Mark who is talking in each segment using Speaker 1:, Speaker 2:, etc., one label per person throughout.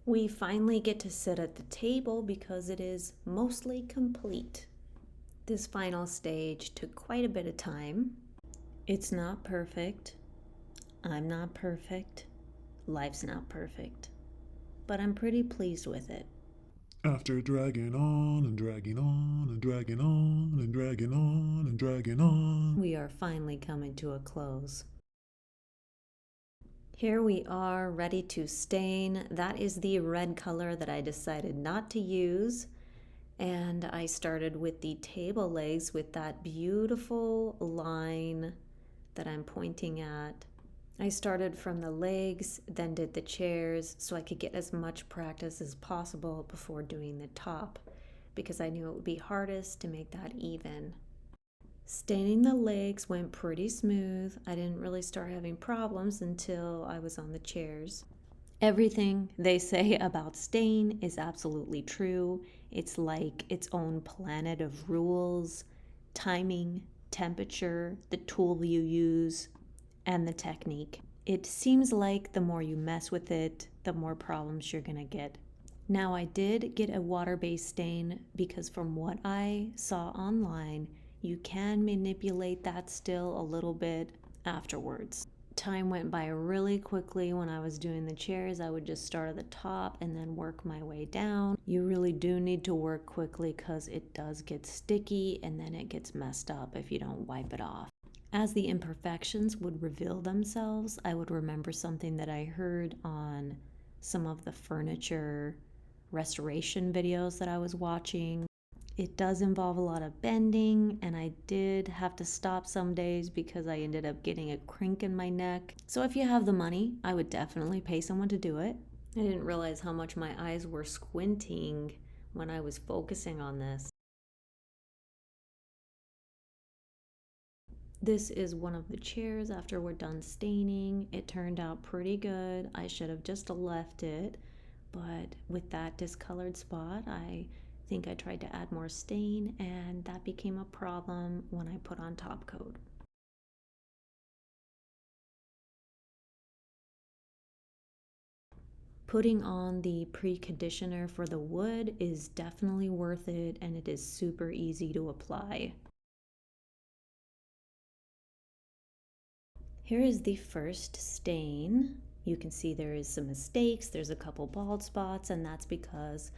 Speaker 1: We finally get to sit at the table because it is mostly complete. This final stage took quite a bit of time. It's not perfect. I'm not perfect. Life's not perfect. But I'm pretty pleased with it.
Speaker 2: After dragging on and dragging on and dragging on and dragging on and dragging on.
Speaker 1: We are finally coming to a close. Here we are, ready to stain. That is the red color that I decided not to use. And I started with the table legs with that beautiful line that I'm pointing at. I started from the legs, then did the chairs so I could get as much practice as possible before doing the top, because I knew it would be hardest to make that even. Staining the legs went pretty smooth. I didn't really start having problems until I was on the chairs. Everything they say about stain is absolutely true. It's like its own planet of rules, timing, temperature, the tool you use, and the technique. It seems like the more you mess with it, the more problems you're gonna get. Now, I did get a water-based stain because from what I saw online, you can manipulate that still a little bit afterwards. Time went by really quickly when I was doing the chairs. I would just start at the top and then work my way down. You really do need to work quickly because it does get sticky and then it gets messed up if you don't wipe it off. As the imperfections would reveal themselves, I would remember something that I heard on some of the furniture restoration videos that I was watching. It does involve a lot of bending, and I did have to stop some days because I ended up getting a crink in my neck. So if you have the money, I would definitely pay someone to do it. I didn't realize how much my eyes were squinting when I was focusing on this. This is one of the chairs after we're done staining. It turned out pretty good. I should have just left it, but with that discolored spot, I think I tried to add more stain and that became a problem when I put on top coat. Putting on the preconditioner for the wood is definitely worth it, and it is super easy to apply. Here is the first stain. You can see there is some mistakes. There's a couple bald spots, and that's because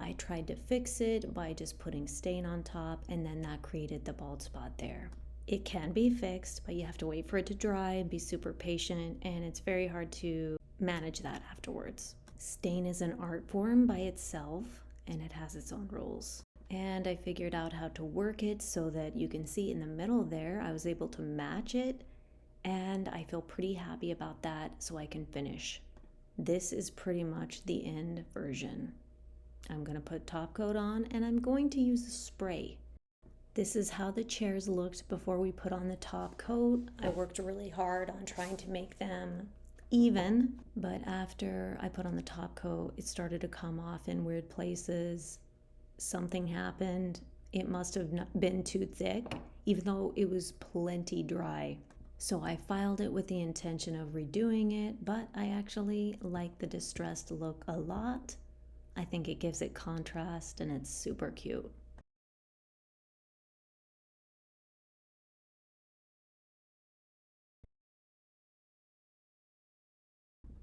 Speaker 1: I tried to fix it by just putting stain on top, and then that created the bald spot there. It can be fixed, but you have to wait for it to dry and be super patient, and it's very hard to manage that afterwards. Stain is an art form by itself, and it has its own rules. And I figured out how to work it so that you can see in the middle there, I was able to match it, and I feel pretty happy about that, so I can finish. This is pretty much the end version. I'm going to put top coat on, and I'm going to use a spray. This is how the chairs looked before we put on the top coat. I worked really hard on trying to make them even, but after I put on the top coat, it started to come off in weird places. Something happened. It must have not been too thick, even though it was plenty dry. So I filed it with the intention of redoing it, but I actually like the distressed look a lot. I think it gives it contrast and it's super cute.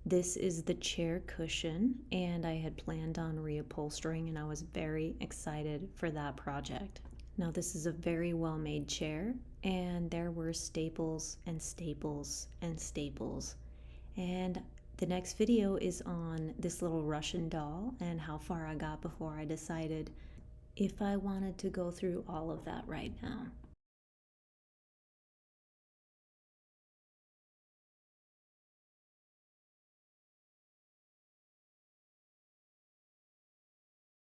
Speaker 1: This is the chair cushion, and I had planned on reupholstering, and I was very excited for that project. Now, this is a very well made chair, and there were staples and staples and staples. And the next video is on this little Russian doll and how far I got before I decided if I wanted to go through all of that right now.